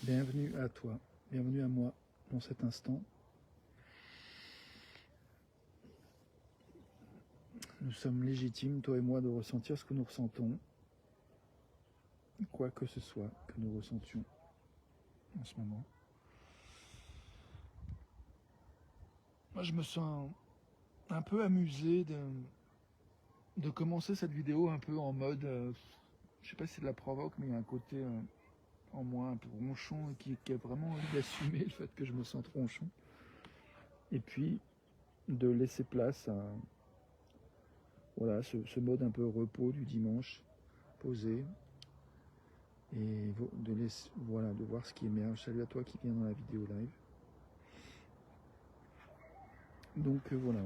Bienvenue à toi, bienvenue à moi dans cet instant. Nous sommes légitimes, toi et moi, de ressentir ce que nous ressentons, quoi que ce soit que nous ressentions en ce moment. Moi, je me sens un peu amusé de commencer cette vidéo un peu en mode, je sais pas si c'est de la provoque, mais il y a un côté en moi un peu ronchon qui a vraiment envie d'assumer le fait que je me sente ronchon. Et puis de laisser place à voilà, ce mode un peu repos du dimanche, posé, et de voir ce qui émerge. Salut à toi qui viens dans la vidéo live. Donc voilà,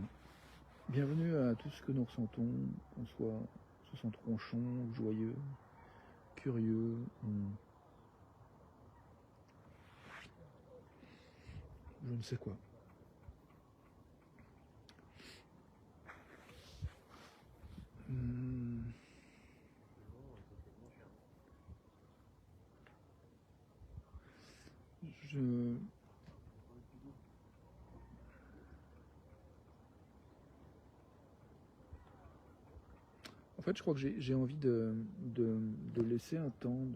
bienvenue à tout ce que nous ressentons, qu'on se sente ronchon, ou joyeux, curieux, je ne sais quoi. En fait, je crois que j'ai envie de laisser un temps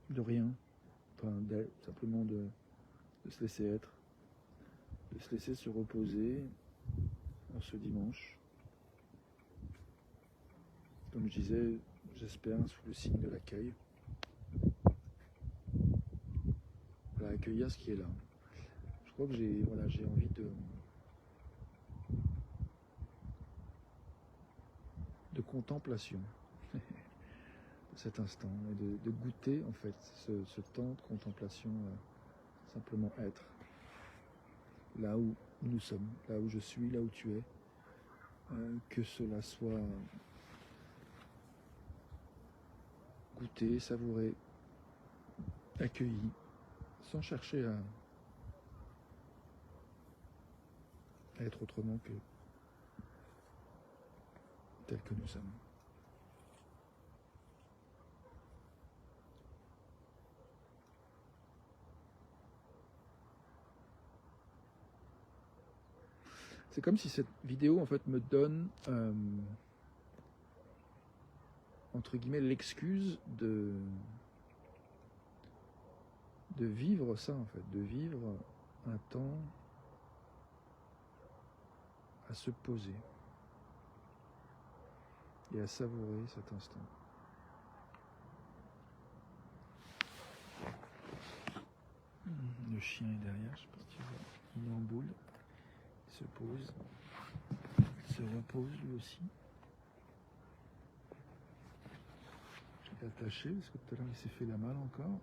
de rien, enfin, simplement de se laisser être, de se laisser se reposer en ce dimanche. Comme je disais, j'espère sous le signe de l'accueil. Voilà, accueillir ce qui est là. Je crois que j'ai envie de contemplation de cet instant et de goûter en fait ce temps de contemplation, simplement être là où nous sommes, là où je suis, là où tu es, que cela soit goûté, savouré, accueilli, sans chercher à être autrement que tel que nous sommes. C'est comme si cette vidéo en fait me donne entre guillemets l'excuse de vivre ça en fait, de vivre un temps à se poser et à savourer cet instant. Le chien est derrière, je sais pas si tu vois, il est en boule, il se pose, il se repose lui aussi. Je l'ai attaché parce que tout à l'heure il s'est fait la malle encore.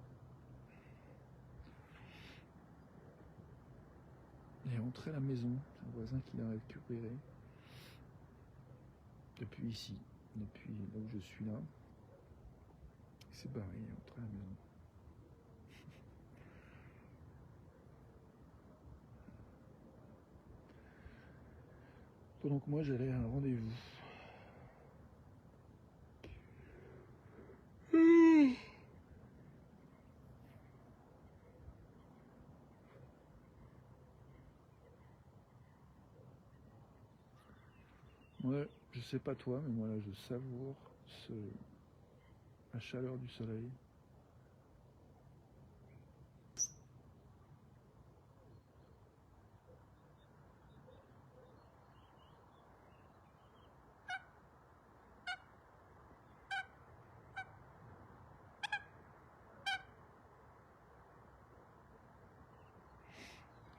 Il est rentré à la maison, c'est un voisin qui l'a récupéré. Depuis ici, depuis là où je suis là. Il s'est barré, il est rentré à la maison. Pendant que moi j'allais à un rendez-vous. Ouais, je sais pas toi, mais moi là je savoure la chaleur du soleil.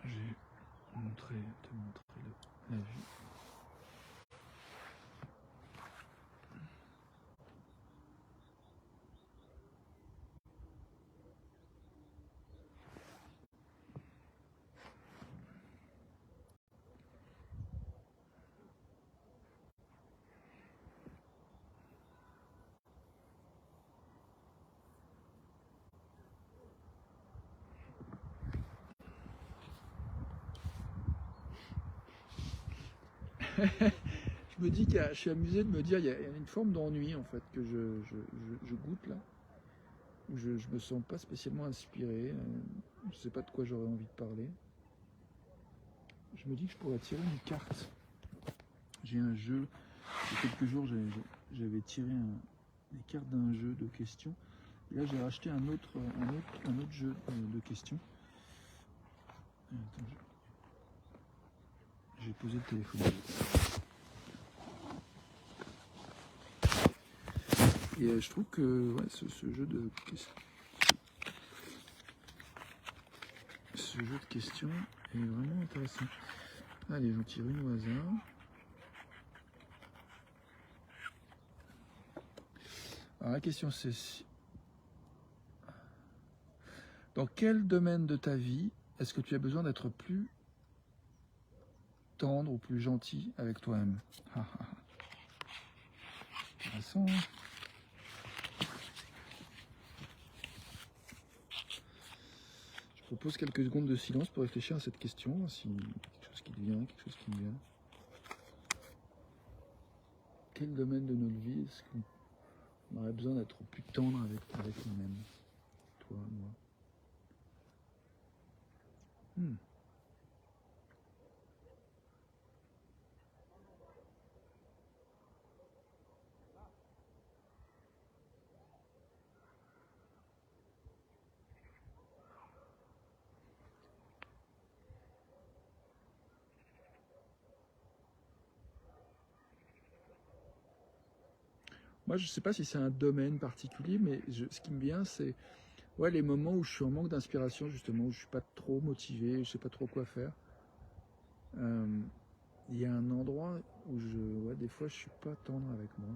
J'ai te montrer la vue. Je me dis je suis amusé de me dire, il y a une forme d'ennui en fait que je goûte là. où je me sens pas spécialement inspiré. Je sais pas de quoi j'aurais envie de parler. Je me dis que je pourrais tirer une carte. J'ai un jeu, il y a quelques jours j'avais tiré des cartes d'un jeu de questions. Et là j'ai racheté un autre jeu de questions. Attends, j'ai posé le téléphone. Et je trouve que ouais, ce jeu de questions est vraiment intéressant. Allez, j'en tire une au hasard. Alors la question c'est dans quel domaine de ta vie est-ce que tu as besoin d'être plus tendre ou plus gentil avec toi-même? Intéressant. Hein, je propose quelques secondes de silence pour réfléchir à cette question, si quelque chose qui te vient, quelque chose qui me vient. Quel domaine de notre vie est-ce qu'on aurait besoin d'être plus tendre avec nous-mêmes? Toi, moi. Moi, je ne sais pas si c'est un domaine particulier, mais ce qui me vient, c'est ouais, les moments où je suis en manque d'inspiration, justement, où je ne suis pas trop motivé, je ne sais pas trop quoi faire. Il y a un endroit où ouais, des fois, je ne suis pas tendre avec moi.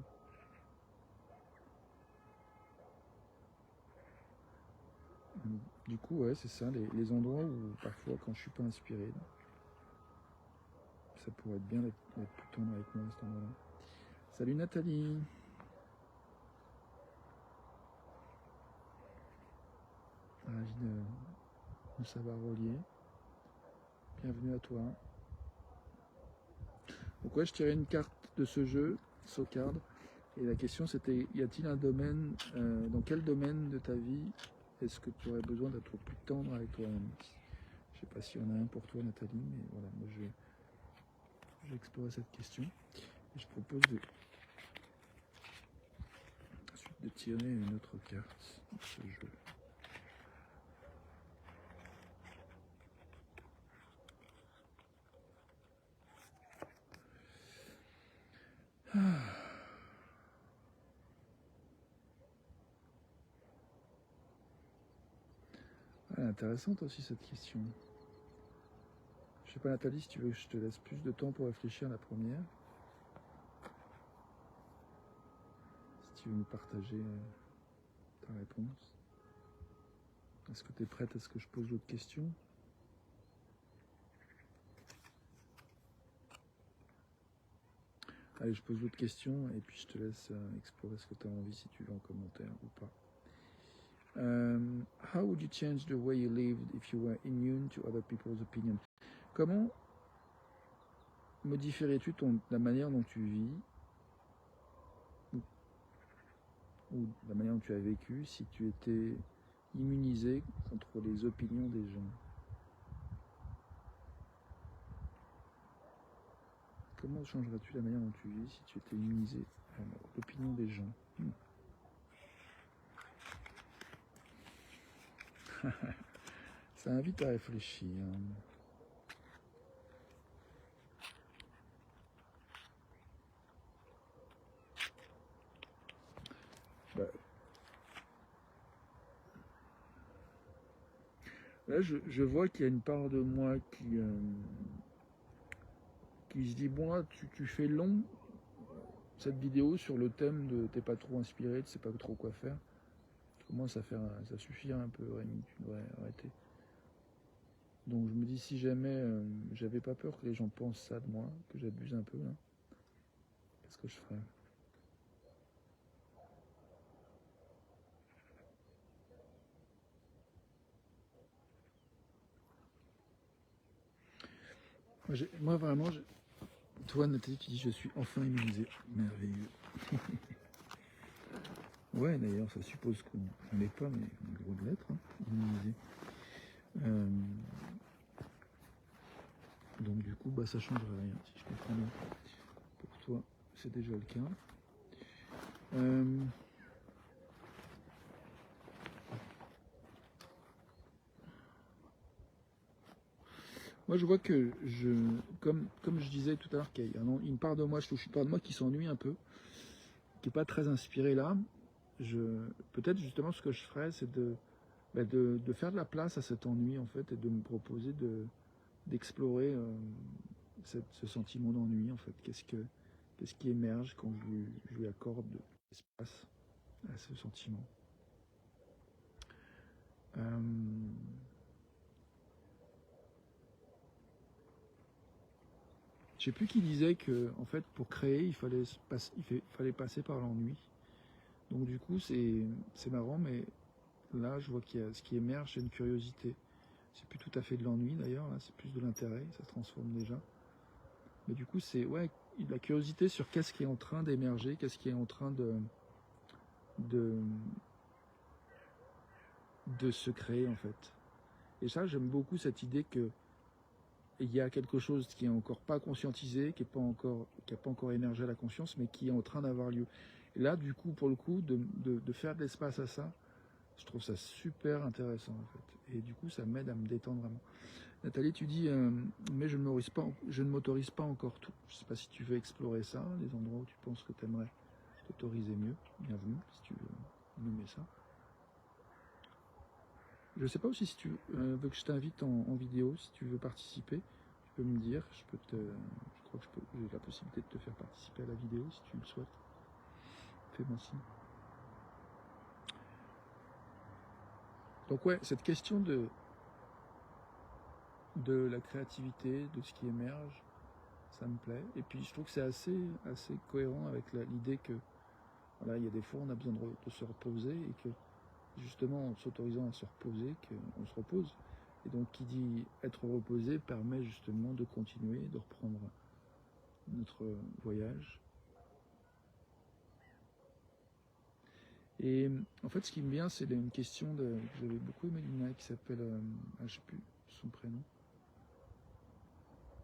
Du coup, ouais, c'est ça, les endroits où parfois, quand je ne suis pas inspiré, ça pourrait être bien d'être plus tendre avec moi à cet endroit-là. Salut Nathalie. Ravi de nous savoir relier. Bienvenue à toi. Donc ouais, je tirais une carte de ce jeu, Socard, et la question c'était, y a-t-il un domaine, dans quel domaine de ta vie est-ce que tu aurais besoin d'être plus tendre avec toi-même? Je sais pas s'il y en a un pour toi Nathalie, mais voilà, moi je vais explorer cette question. Et je propose ensuite de tirer une autre carte de ce jeu. Intéressante aussi cette question. Je sais pas Nathalie, si tu veux que je te laisse plus de temps pour réfléchir à la première. Si tu veux nous partager ta réponse. Est-ce que tu es prête à ce que je pose d'autres questions? Allez, je pose d'autres questions et puis je te laisse explorer ce que tu as envie si tu veux en commentaire ou pas. How would you change the way you lived if you were immune to other people's opinions? Comment modifierais-tu la manière dont tu vis ou la manière dont tu as vécu si tu étais immunisé contre les opinions des gens? Comment changerais-tu la manière dont tu vis si tu étais immunisé à l'opinion des gens? Ça invite à réfléchir. Bah, là, je vois qu'il y a une part de moi qui se dit, bon là, tu fais long cette vidéo sur le thème de t'es pas trop inspiré, tu sais pas trop quoi faire. Tu commences à faire, ça suffit un peu Rémi, tu devrais arrêter. Donc je me dis, si jamais j'avais pas peur que les gens pensent ça de moi, que j'abuse un peu là, qu'est-ce que je ferais? Moi vraiment, toi Nathalie, tu dis je suis enfin immunisé. Merveilleux. Ouais, d'ailleurs, ça suppose qu'on n'est pas, mais on a le droit de l'être, hein, immunisé. Donc du coup, bah, ça ne changerait rien, si je comprends bien. Pour toi, c'est déjà le cas. Moi, je vois que, comme je disais tout à l'heure, qu'il y a une part de moi, je touche une part de moi qui s'ennuie un peu, qui n'est pas très inspirée là. Peut-être justement ce que je ferais, c'est de faire de la place à cet ennui en fait, et de me proposer d'explorer ce sentiment d'ennui en fait. Qu'est-ce qui émerge quand je lui accorde de l'espace à ce sentiment. Je sais plus qui disait que en fait pour créer il fallait passer par l'ennui. Donc du coup c'est marrant, mais là je vois qu'il y a ce qui émerge, c'est une curiosité. C'est plus tout à fait de l'ennui d'ailleurs, là c'est plus de l'intérêt, ça se transforme déjà. Mais du coup c'est ouais, la curiosité sur qu'est-ce qui est en train d'émerger, qu'est-ce qui est en train de se créer en fait. Et ça j'aime beaucoup cette idée que il y a quelque chose qui est encore pas conscientisé, qui n'a pas encore émergé à la conscience, mais qui est en train d'avoir lieu. Et là, du coup, pour le coup, de faire de l'espace à ça, je trouve ça super intéressant en fait. Et du coup, ça m'aide à me détendre vraiment. Nathalie, tu dis, mais je ne m'autorise pas encore tout. Je ne sais pas si tu veux explorer ça, les endroits où tu penses que tu aimerais t'autoriser mieux. Bienvenue, si tu veux nommer ça. Je ne sais pas aussi si tu veux que je t'invite en vidéo, si tu veux participer. Tu peux me dire, je crois que j'ai la possibilité de te faire participer à la vidéo si tu le souhaites. Fais-moi signe. Donc ouais, cette question de la créativité, de ce qui émerge, ça me plaît. Et puis je trouve que c'est assez cohérent avec l'idée que voilà, il y a des fois on a besoin de se reposer et que justement en s'autorisant à se reposer, qu'on se repose. Et donc qui dit être reposé permet justement de continuer, de reprendre notre voyage. Et en fait, ce qui me vient, c'est une question que j'avais beaucoup aimé d'une qui s'appelle, je ne sais plus son prénom.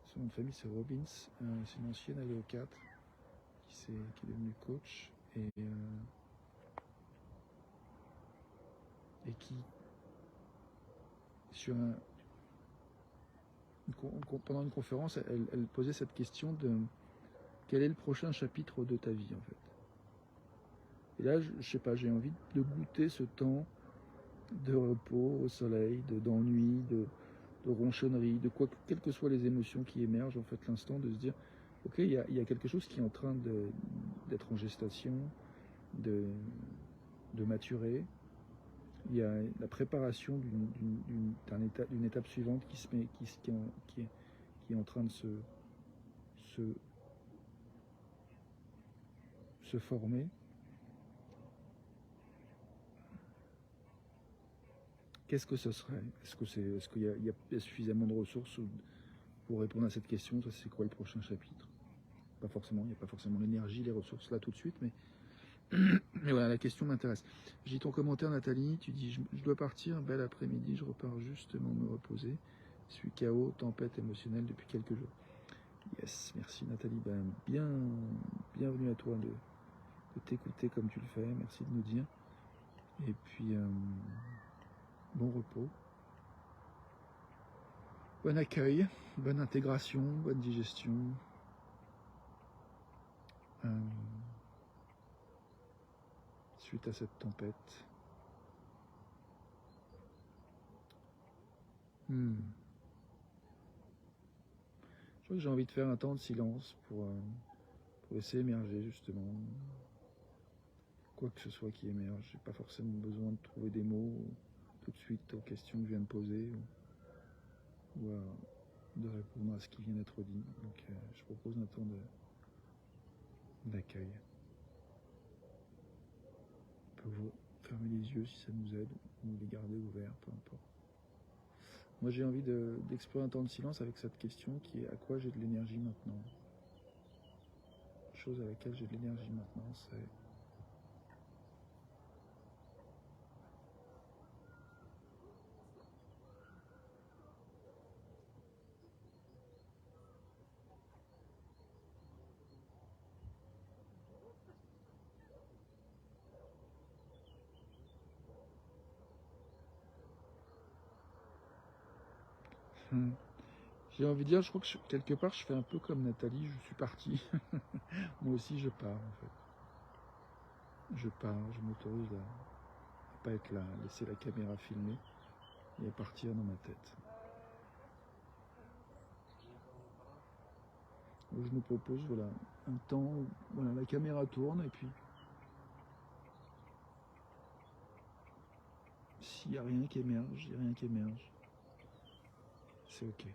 Son nom de famille, c'est Robbins. C'est une ancienne avocate qui est devenue coach et qui, pendant une conférence, elle posait cette question de quel est le prochain chapitre de ta vie en fait. Et là, je sais pas, j'ai envie de goûter ce temps de repos au soleil, d'ennui, de ronchonnerie, quelles que soient les émotions qui émergent, en fait, l'instant de se dire, ok, il y a quelque chose qui est en train d'être en gestation, de maturer. Il y a la préparation d'une étape suivante qui est en train de se former. Qu'est-ce que ce serait? Est-ce qu'il y a suffisamment de ressources pour répondre à cette question? Ça, c'est quoi le prochain chapitre? Pas forcément, il n'y a pas forcément l'énergie, les ressources là tout de suite, mais voilà, la question m'intéresse. J'ai dit ton commentaire, Nathalie, tu dis je dois partir, bel après-midi, je repars justement me reposer. Je suis KO, tempête émotionnelle depuis quelques jours. Yes, merci Nathalie, bienvenue à toi de t'écouter comme tu le fais, merci de nous dire. Et puis, bon repos. Bon accueil, bonne intégration, bonne digestion. Suite à cette tempête. Je crois que j'ai envie de faire un temps de silence pour laisser émerger justement quoi que ce soit qui émerge. J'ai pas forcément besoin de trouver des mots tout de suite aux questions que je viens de poser ou de répondre à ce qui vient d'être dit. Donc je propose un temps d'accueil. On peut vous fermer les yeux si ça nous aide ou les garder ouverts, peu importe. Moi j'ai envie d'explorer un temps de silence avec cette question qui est à quoi j'ai de l'énergie maintenant. Chose à laquelle j'ai de l'énergie maintenant, c'est Hum. J'ai envie de dire, je crois que quelque part, je fais un peu comme Nathalie, je suis parti. Moi aussi, je pars, en fait. Je pars, je m'autorise à pas être là, à laisser la caméra filmer et à partir dans ma tête. Donc, je me propose, voilà, un temps où voilà, la caméra tourne et puis s'il n'y a rien qui émerge, il n'y a rien qui émerge. C'est ok.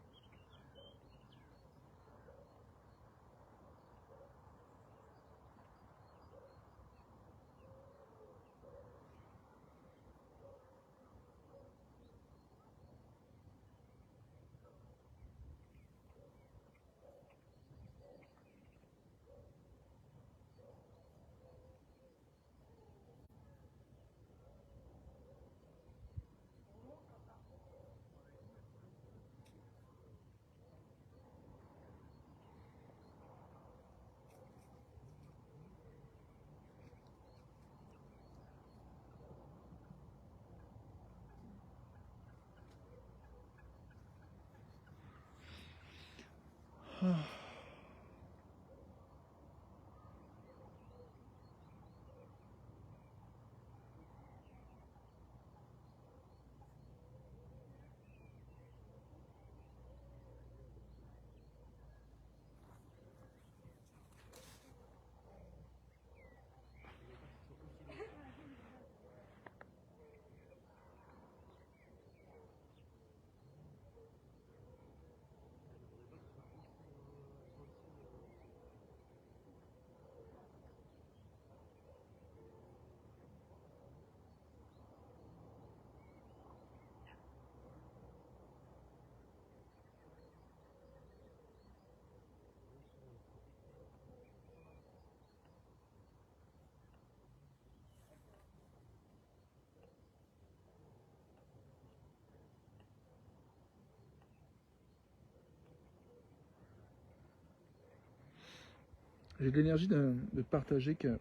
J'ai de l'énergie de partager que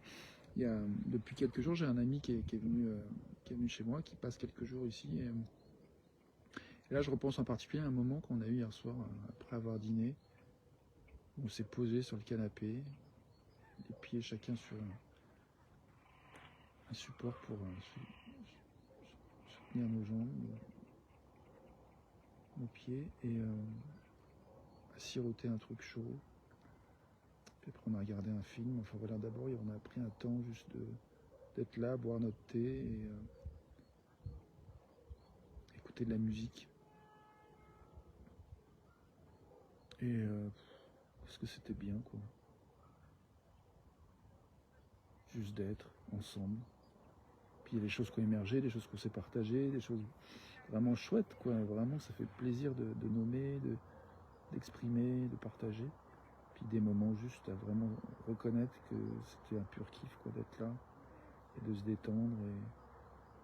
depuis quelques jours, j'ai un ami qui est venu chez moi, qui passe quelques jours ici. Et là, je repense en particulier à un moment qu'on a eu hier soir, après avoir dîné. On s'est posé sur le canapé, les pieds chacun sur un support pour soutenir nos jambes, nos pieds, et à siroter un truc chaud. Puis après, on a regardé un film. Enfin voilà, d'abord, on a pris un temps juste d'être là, boire notre thé et écouter de la musique. Et parce que c'était bien, quoi. Juste d'être ensemble. Puis il y a des choses qui ont émergé, des choses qu'on s'est partagées, des choses vraiment chouettes, quoi. Vraiment, ça fait plaisir de nommer, d'exprimer, de partager. Puis des moments juste à vraiment reconnaître que c'était un pur kiff, quoi, d'être là et de se détendre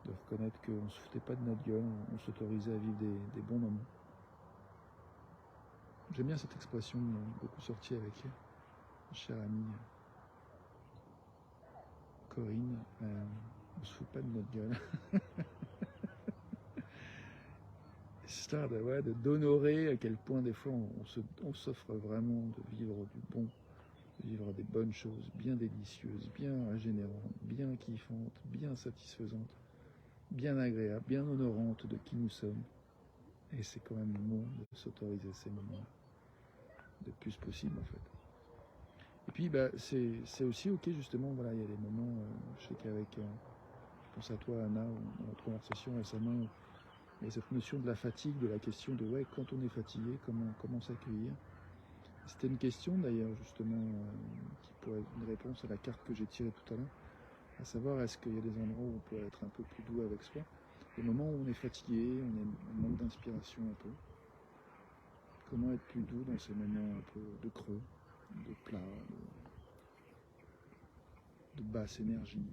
et de reconnaître qu'on ne se foutait pas de notre gueule, on s'autorisait à vivre des bons moments. J'aime bien cette expression, beaucoup sortie avec ma chère amie Corinne. On se fout pas de notre gueule. Histoire d'honorer à quel point des fois on s'offre vraiment de vivre du bon, de vivre des bonnes choses, bien délicieuses, bien régénérantes, bien kiffantes, bien satisfaisantes, bien agréables, bien honorantes de qui nous sommes. Et c'est quand même bon de s'autoriser ces moments-là, le plus possible en fait. Et puis bah, c'est aussi ok justement, voilà, il y a des moments, je sais qu'avec, je pense à toi Anna, dans notre conversation récemment, il y a cette notion de la fatigue, de la question de ouais, quand on est fatigué, comment s'accueillir. C'était une question d'ailleurs justement qui pourrait être une réponse à la carte que j'ai tirée tout à l'heure, à savoir est-ce qu'il y a des endroits où on peut être un peu plus doux avec soi, des moments où on est fatigué, on manque d'inspiration un peu. Comment être plus doux dans ces moments un peu de creux, de plat, de basse énergie.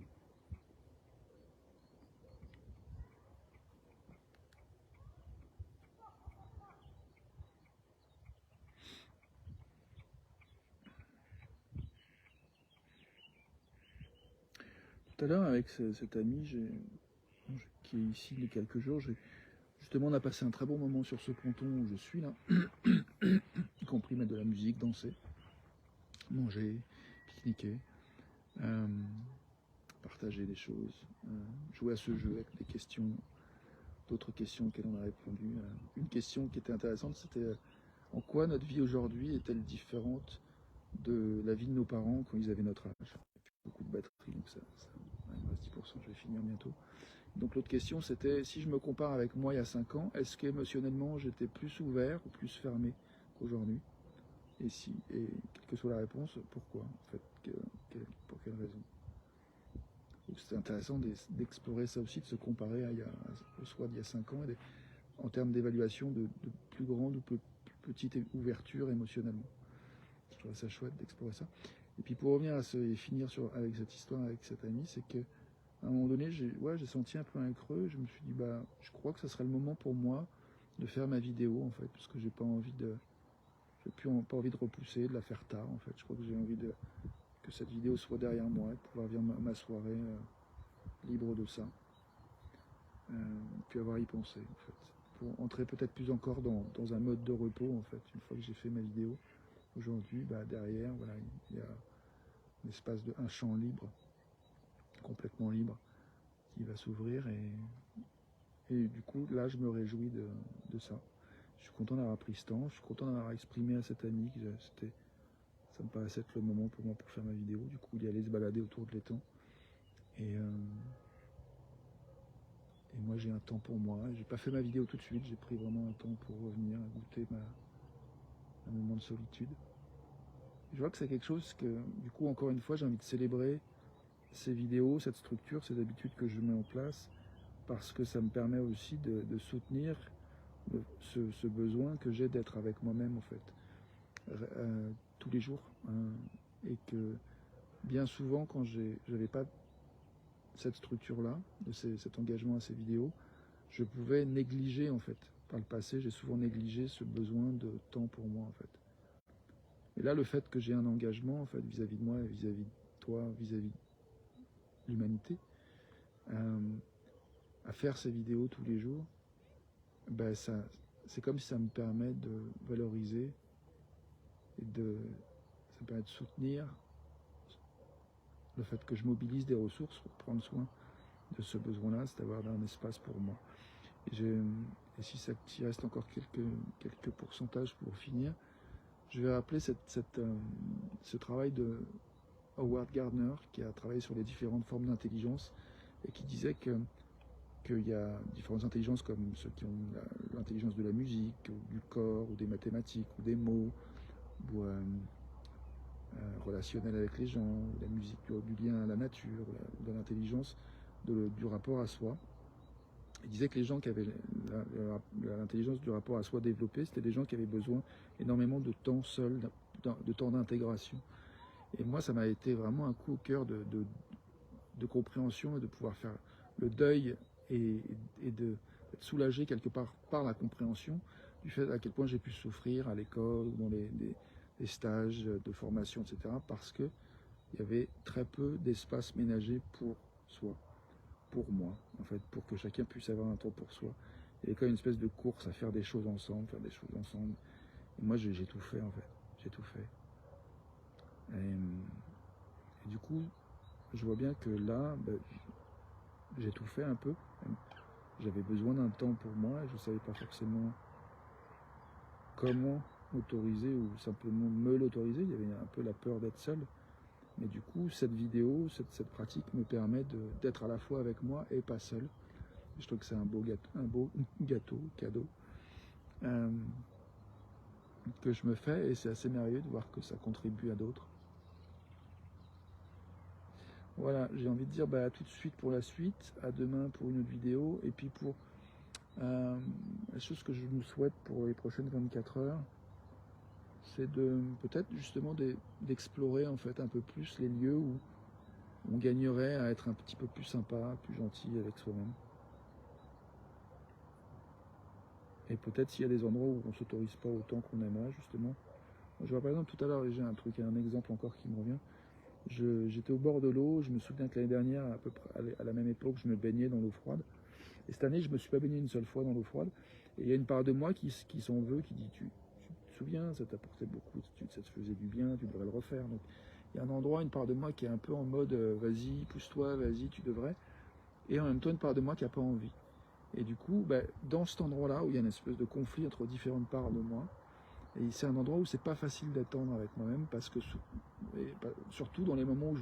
Tout à l'heure avec cet ami qui est ici il y a quelques jours, Justement, on a passé un très bon moment sur ce ponton où je suis là, y compris mettre de la musique, danser, manger, pique-niquer, euh, partager des choses, jouer à ce jeu avec des questions, d'autres questions auxquelles on a répondu. Une question qui était intéressante, c'était en quoi notre vie aujourd'hui est-elle différente de la vie de nos parents quand ils avaient notre âge. Beaucoup de batterie, donc il me reste 10%, je vais finir bientôt. Donc l'autre question c'était, si je me compare avec moi il y a 5 ans, est-ce qu'émotionnellement j'étais plus ouvert ou plus fermé qu'aujourd'hui? Et quelle que soit la réponse, pourquoi en fait, pour quelle raison? Donc c'était intéressant d'explorer ça aussi, de se comparer au soi d'il y a 5 ans, en termes d'évaluation de plus grande ou plus petite ouverture émotionnellement. Je trouvais ça chouette d'explorer ça. Et puis pour revenir et finir avec cette histoire avec cet ami, c'est que à un moment donné, j'ai senti un peu un creux. Je me suis dit, je crois que ce serait le moment pour moi de faire ma vidéo, en fait, parce que j'ai pas envie pas envie de repousser, de la faire tard, en fait. Je crois que j'ai envie que cette vidéo soit derrière moi, et de pouvoir vivre ma soirée libre de ça, puis avoir y pensé, en fait, pour entrer peut-être plus encore dans un mode de repos, en fait, une fois que j'ai fait ma vidéo. Aujourd'hui, derrière, voilà, il y a un champ libre, complètement libre, qui va s'ouvrir et du coup là je me réjouis de ça. Je suis content d'avoir pris ce temps, je suis content d'avoir exprimé à cet ami que ça me paraissait être le moment pour moi pour faire ma vidéo, du coup il allait se balader autour de l'étang et moi j'ai un temps pour moi, j'ai pas fait ma vidéo tout de suite, j'ai pris vraiment un temps pour revenir, goûter un moment de solitude. Je vois que c'est quelque chose que du coup encore une fois j'ai envie de célébrer ces vidéos, cette structure, ces habitudes que je mets en place, parce que ça me permet aussi de soutenir ce besoin que j'ai d'être avec moi-même en fait, tous les jours, hein, et que bien souvent quand j'avais pas cette structure-là, cet engagement à ces vidéos, je pouvais négliger en fait. Par le passé, j'ai souvent négligé ce besoin de temps pour moi en fait. Et là, le fait que j'ai un engagement en fait vis-à-vis de moi, vis-à-vis de toi, vis-à-vis de l'humanité, à faire ces vidéos tous les jours, c'est comme si ça me permet de valoriser et ça me permet de soutenir le fait que je mobilise des ressources pour prendre soin de ce besoin-là, c'est d'avoir un espace pour moi. Et si s'il reste encore quelques pourcentages pour finir, je vais rappeler ce travail de Howard Gardner qui a travaillé sur les différentes formes d'intelligence et qui disait qu'il y a différentes intelligences comme ceux qui ont l'intelligence de la musique, ou du corps, ou des mathématiques, ou des mots, ou relationnel avec les gens, la musique du lien à la nature, de l'intelligence du rapport à soi. Il disait que les gens qui avaient l'intelligence du rapport à soi développée, c'était des gens qui avaient besoin énormément de temps seul, de temps d'intégration. Et moi, ça m'a été vraiment un coup au cœur de compréhension et de pouvoir faire le deuil et d'être soulagé quelque part par la compréhension du fait à quel point j'ai pu souffrir à l'école, dans les stages de formation, etc. parce qu'il y avait très peu d'espace ménagé pour soi, pour moi, en fait, pour que chacun puisse avoir un temps pour soi. Il y avait quand même une espèce de course à faire des choses ensemble, Et moi, j'ai tout fait, en fait. J'ai tout fait. Et du coup, je vois bien que là, j'ai tout fait un peu. J'avais besoin d'un temps pour moi et je ne savais pas forcément comment m'autoriser ou simplement me l'autoriser. Il y avait un peu la peur d'être seul. Mais du coup, cette vidéo, cette pratique me permet d'être à la fois avec moi et pas seul. Et je trouve que c'est un beau cadeau que je me fais et c'est assez merveilleux de voir que ça contribue à d'autres. Voilà, j'ai envie de dire à tout de suite pour la suite, à demain pour une autre vidéo et puis pour la chose que je nous souhaite pour les prochaines 24 heures, c'est de peut-être justement d'explorer en fait un peu plus les lieux où on gagnerait à être un petit peu plus sympa, plus gentil avec soi-même. Et peut-être s'il y a des endroits où on ne s'autorise pas autant qu'on aimerait justement. Je vois par exemple tout à l'heure, j'ai un exemple encore qui me revient. J'étais au bord de l'eau, je me souviens que l'année dernière, à peu près à la même époque, je me baignais dans l'eau froide. Et cette année, je ne me suis pas baigné une seule fois dans l'eau froide. Et il y a une part de moi qui s'en veut, qui dit, tu te souviens, ça t'apportait beaucoup, ça te faisait du bien, tu devrais le refaire. Donc, il y a un endroit, une part de moi qui est un peu en mode, vas-y, pousse-toi, vas-y, tu devrais. Et en même temps, une part de moi qui n'a pas envie. Et du coup, dans cet endroit-là, où il y a une espèce de conflit entre différentes parts de moi, et c'est un endroit où c'est pas facile d'attendre avec moi-même, parce que surtout dans les moments où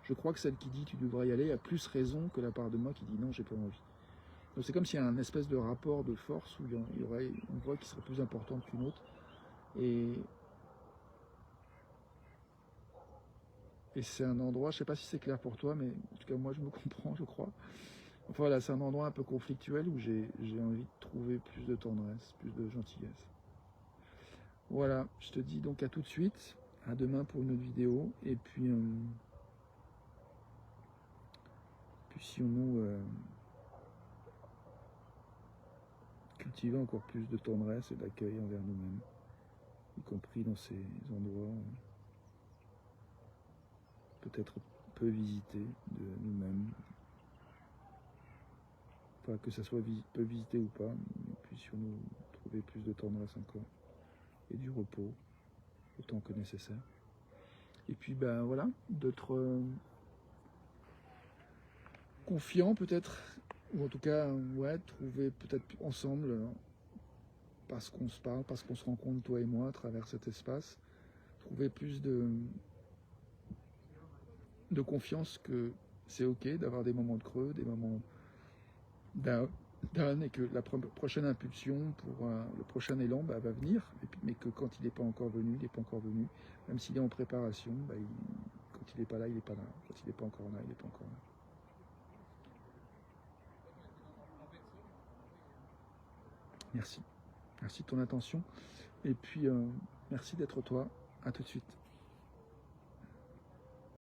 je crois que celle qui dit tu devrais y aller a plus raison que la part de moi qui dit non, j'ai pas envie. Donc c'est comme s'il y a un espèce de rapport de force où il y aurait une voix qui serait plus importante qu'une autre. Et c'est un endroit, je sais pas si c'est clair pour toi, mais en tout cas moi je me comprends, je crois. Enfin voilà, c'est un endroit un peu conflictuel où j'ai envie de trouver plus de tendresse, plus de gentillesse. Voilà, je te dis donc à tout de suite, à demain pour une autre vidéo, et puis si nous cultiver encore plus de tendresse et d'accueil envers nous-mêmes, y compris dans ces endroits peut-être peu visités de nous-mêmes. Enfin, que ça soit peu visité ou pas, mais puissions-nous trouver plus de tendresse encore et du repos autant que nécessaire. Et puis voilà, d'être confiant peut-être, ou en tout cas ouais, trouver peut-être ensemble, parce qu'on se parle, parce qu'on se rencontre toi et moi à travers cet espace, trouver plus de confiance que c'est ok d'avoir des moments de creux, des moments down, et que la prochaine impulsion pour le prochain élan va venir, mais que quand il n'est pas encore venu, il n'est pas encore venu. Même s'il est en préparation, quand il n'est pas là, il n'est pas là. Quand il n'est pas encore là, il n'est pas encore là. Merci. Merci de ton attention. Et puis, merci d'être toi. À tout de suite.